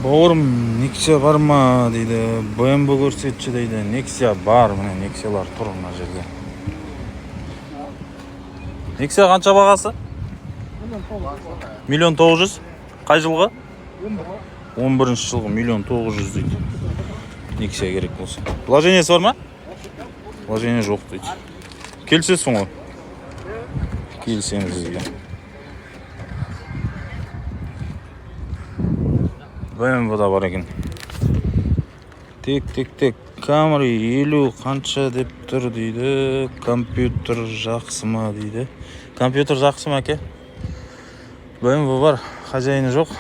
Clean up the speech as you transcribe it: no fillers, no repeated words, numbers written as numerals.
Baurum, Nexia var mı deydi. BMW görsetçi deydi. Nexia var mı? Nexialar tur muna жерде. Nexia qancha бағасы? 1.900.000. Қай жылғы? 11-ші жылғы 1.900.000 дейді. Nexia керек болса. Вложениесі бар ма? Вложение жоқ дейді. Келсесің ғой. Келсеңіз бізге. BMW да бар екен. Тек. Camry 50 қанша деп тұр дейді. Компьютер жақсы ма дейді. Компьютер жақсы ма әке? BMW бар, хозяйны жоқ.